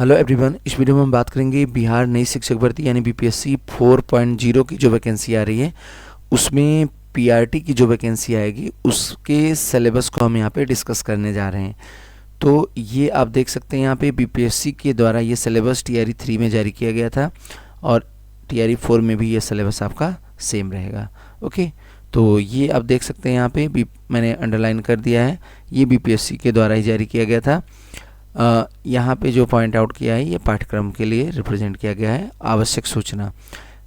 Hello everyone, इस video में हम बात करेंगे बिहार नई शिक्षक भर्ती यानी बीपीएससी 4.0 की जो वैकेंसी आ रही है उसमें पीआरटी की जो वैकेंसी आएगी उसके सिलेबस को हम यहाँ पे डिस्कस करने जा रहे हैं। तो ये आप देख सकते हैं यहाँ पे बीपीएससी के द्वारा ये सिलेबस टीआरई 3 में जारी किया गया था और टीआरई 4 में भी ये सिलेबस आपका सेम रहेगा। ओके, तो ये आप देख सकते हैं यहाँ पे मैंने अंडरलाइन कर दिया है, ये बीपीएससी के द्वारा ही जारी किया गया था। यहाँ पे जो पॉइंट आउट किया है ये पाठ्यक्रम के लिए रिप्रेजेंट किया गया है। आवश्यक सूचना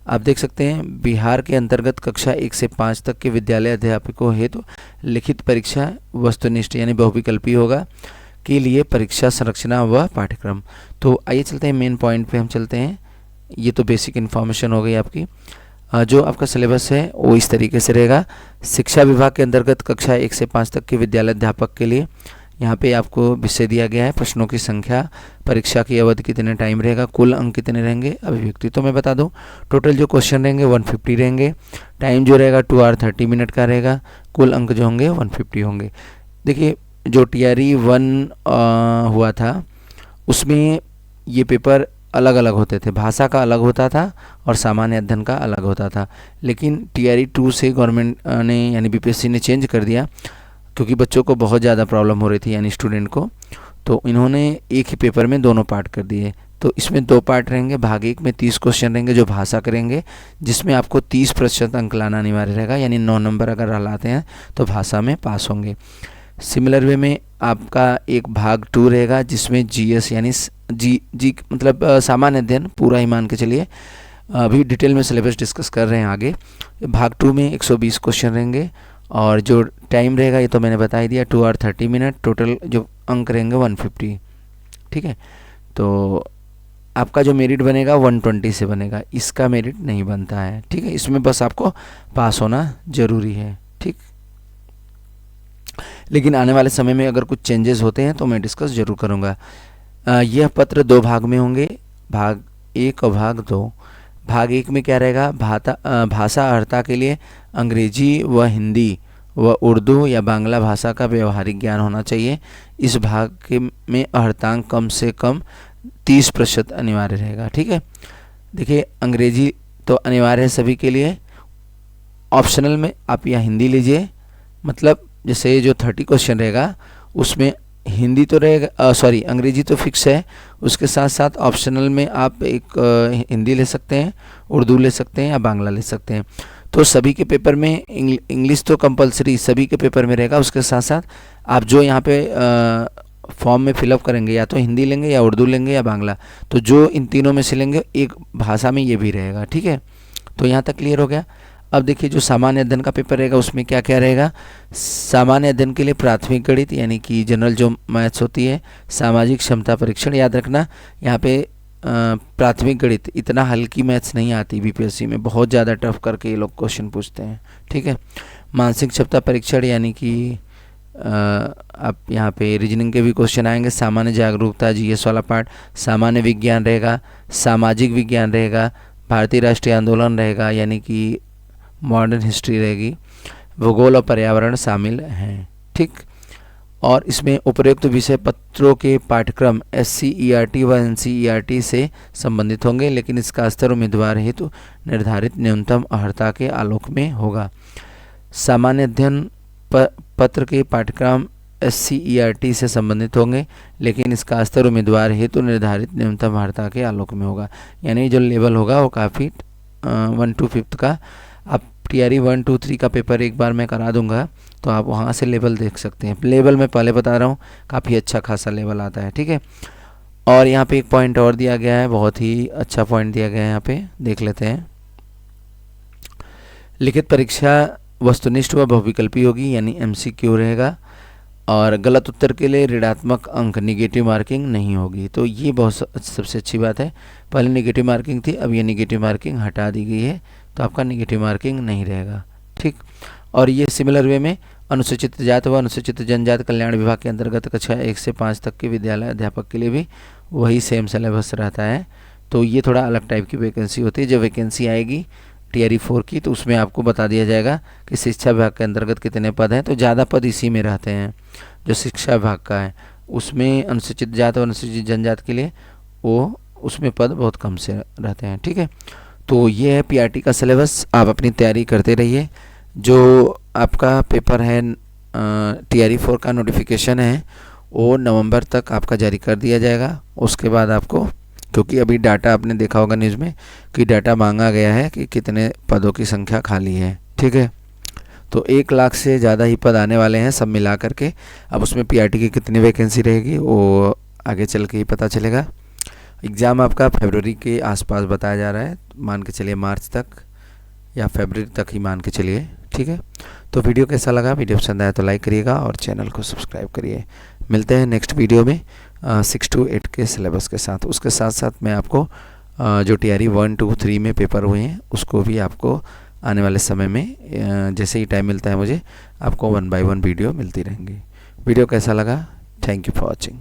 आप देख सकते हैं, बिहार के अंतर्गत कक्षा 1 से 5 तक के विद्यालय अध्यापकों हेतु लिखित परीक्षा वस्तुनिष्ठ यानी बहुविकल्पी होगा के लिए परीक्षा संरचना व पाठ्यक्रम। तो आइए चलते हैं मेन पॉइंट पे हम चलते हैं। ये तो बेसिक इन्फॉर्मेशन हो गई आपकी। जो आपका सिलेबस है वो इस तरीके से रहेगा। शिक्षा विभाग के अंतर्गत कक्षा 1 से 5 तक के विद्यालय अध्यापक के लिए यहाँ पे आपको विषय दिया गया है, प्रश्नों की संख्या, परीक्षा की अवधि कितने टाइम रहेगा, कुल अंक कितने रहेंगे, अभिव्यक्ति तो मैं बता दूं टोटल जो क्वेश्चन रहेंगे 150 रहेंगे, टाइम जो रहेगा 2 आवर 30 मिनट का रहेगा, कुल अंक जो होंगे 150 होंगे। देखिए जो टीआरई 1 हुआ था उसमें ये पेपर अलग अलग होते थे, भाषा का अलग होता था और सामान्य अध्ययन का अलग होता था। लेकिन टीआरई 2 से गवर्नमेंट ने यानी बीपीएससी ने चेंज कर दिया क्योंकि बच्चों को बहुत ज़्यादा प्रॉब्लम हो रही थी यानी स्टूडेंट को, तो इन्होंने एक ही पेपर में दोनों पार्ट कर दिए। तो इसमें 2 पार्ट रहेंगे। भाग 1 में 30 क्वेश्चन रहेंगे जो भाषा करेंगे, जिसमें आपको 30% अंक लाना अनिवार्य रहेगा, यानी 9 नंबर अगर लाते हैं तो भाषा में पास होंगे। सिमिलर वे में आपका एक भाग 2 रहेगा जिसमें जीएस यानी जी मतलब सामान्य अध्ययन पूरा ही मान के चलिए, अभी डिटेल में सिलेबस डिस्कस कर रहे हैं आगे। भाग 2 में 120 क्वेश्चन रहेंगे और जो टाइम रहेगा ये तो मैंने बता ही दिया, 2 आवर 30 मिनट, टोटल जो अंक रहेंगे 150। ठीक है, तो आपका जो मेरिट बनेगा 120 से बनेगा, इसका मेरिट नहीं बनता है। ठीक है, इसमें बस आपको पास होना ज़रूरी है। ठीक, लेकिन आने वाले समय में अगर कुछ चेंजेस होते हैं तो मैं डिस्कस ज़रूर करूँगा। यह पत्र 2 भाग में होंगे, भाग 1 और भाग 2। भाग 1 में क्या रहेगा, भाषा अर्हता के लिए अंग्रेजी व हिंदी व उर्दू या बांग्ला भाषा का व्यवहारिक ज्ञान होना चाहिए। इस भाग में अर्हतांक कम से कम 30% अनिवार्य रहेगा। ठीक है, देखिए अंग्रेजी तो अनिवार्य है सभी के लिए, ऑप्शनल में आप या हिंदी लीजिए, मतलब जैसे जो 30 क्वेश्चन रहेगा उसमें हिंदी तो रहेगा, सॉरी अंग्रेजी तो फिक्स है, उसके साथ साथ ऑप्शनल में आप एक हिंदी ले सकते हैं, उर्दू ले सकते हैं या बांग्ला ले सकते हैं। तो सभी के पेपर में इंग्लिश तो कंपलसरी सभी के पेपर में रहेगा, उसके साथ साथ आप जो यहाँ पे फॉर्म में फिलअप करेंगे या तो हिंदी लेंगे या उर्दू लेंगे या बांग्ला, तो जो इन तीनों में से लेंगे एक भाषा में ये भी रहेगा। ठीक है, तो यहाँ तक क्लियर हो गया। अब देखिए जो सामान्य अध्ययन का पेपर रहेगा उसमें क्या क्या रहेगा। सामान्य अध्ययन के लिए प्राथमिक गणित यानी कि जनरल जो मैथ्स होती है, सामाजिक क्षमता परीक्षण, याद रखना यहाँ पे प्राथमिक गणित इतना हल्की मैथ्स नहीं आती, बीपीएससी में बहुत ज़्यादा टफ करके ये लोग क्वेश्चन पूछते हैं। ठीक है, मानसिक क्षमता परीक्षण यानी कि आप यहाँ पे रीजनिंग के भी क्वेश्चन आएंगे, सामान्य जागरूकता जीएस वाला पार्ट, सामान्य विज्ञान रहेगा, सामाजिक विज्ञान रहेगा, भारतीय राष्ट्रीय आंदोलन रहेगा यानी कि मॉडर्न हिस्ट्री रहेगी, भूगोल और पर्यावरण शामिल हैं। ठीक, और इसमें उपरोक्त विषय पत्रों के पाठ्यक्रम SCERT व NCERT से संबंधित होंगे, लेकिन इसका स्तर उम्मीदवार हेतु निर्धारित न्यूनतम अर्हता के आलोक में होगा। सामान्य अध्ययन पत्र के पाठ्यक्रम SCERT से संबंधित होंगे, लेकिन इसका स्तर उम्मीदवार हेतु निर्धारित न्यूनतम अर्हता के आलोक में होगा, यानी जो लेवल होगा वो काफ़ी 1 to 5 का। आप टीआरई 1, 2, 3 का पेपर एक बार मैं करा दूंगा तो आप वहाँ से लेवल देख सकते हैं। लेवल मैं पहले बता रहा हूँ, काफ़ी अच्छा खासा लेवल आता है। ठीक है, और यहाँ पे एक पॉइंट और दिया गया है, बहुत ही अच्छा पॉइंट दिया गया है, यहाँ पे देख लेते हैं। लिखित परीक्षा वस्तुनिष्ठ व बहुविकल्पी होगी यानी MCQ रहेगा, और गलत उत्तर के लिए ऋणात्मक अंक निगेटिव मार्किंग नहीं होगी। तो ये बहुत सबसे अच्छी बात है, पहले निगेटिव मार्किंग थी, अब ये निगेटिव मार्किंग हटा दी गई है, तो आपका निगेटिव मार्किंग नहीं रहेगा। ठीक, और ये सिमिलर वे में अनुसूचित जाति व अनुसूचित जनजाति कल्याण विभाग के अंतर्गत कक्षा 1 से 5 तक के विद्यालय अध्यापक के लिए भी वही सेम सिलेबस रहता है। तो ये थोड़ा अलग टाइप की वैकेंसी होती है। जब वैकेंसी आएगी टीआरई 4 की तो उसमें आपको बता दिया जाएगा कि शिक्षा विभाग के अंतर्गत कितने पद हैं, तो ज़्यादा पद इसी में रहते हैं जो शिक्षा विभाग का है। उसमें अनुसूचित जाति और अनुसूचित जनजाति के लिए वो उसमें पद बहुत कम से रहते हैं। ठीक है, तो ये है पीआरटी का सिलेबस। आप अपनी तैयारी करते रहिए। जो आपका पेपर है टीआरई 4 का नोटिफिकेशन है वो नवंबर तक आपका जारी कर दिया जाएगा। उसके बाद आपको, क्योंकि अभी डाटा आपने देखा होगा न्यूज़ में कि डाटा मांगा गया है कि कितने पदों की संख्या खाली है। ठीक है, तो 1 लाख से ज़्यादा ही पद आने वाले हैं सब मिला करके। अब उसमें पीआरटी की कितनी वैकेंसी रहेगी वो आगे चल के ही पता चलेगा। एग्ज़ाम आपका फरवरी के आसपास बताया जा रहा है, मान के चलिए मार्च तक या फरवरी तक ही मान के चलिए। ठीक है, तो वीडियो कैसा लगा? वीडियो पसंद आया तो लाइक करिएगा और चैनल को सब्सक्राइब करिए। मिलते हैं नेक्स्ट वीडियो में 6 to 8 के सिलेबस के साथ। उसके साथ साथ मैं आपको जो टीआरई 1, 2, 3 में पेपर हुए हैं उसको भी आपको आने वाले समय में जैसे ही टाइम मिलता है मुझे आपको 1 by 1 वीडियो मिलती रहेंगी। वीडियो कैसा लगा? Thank you for watching.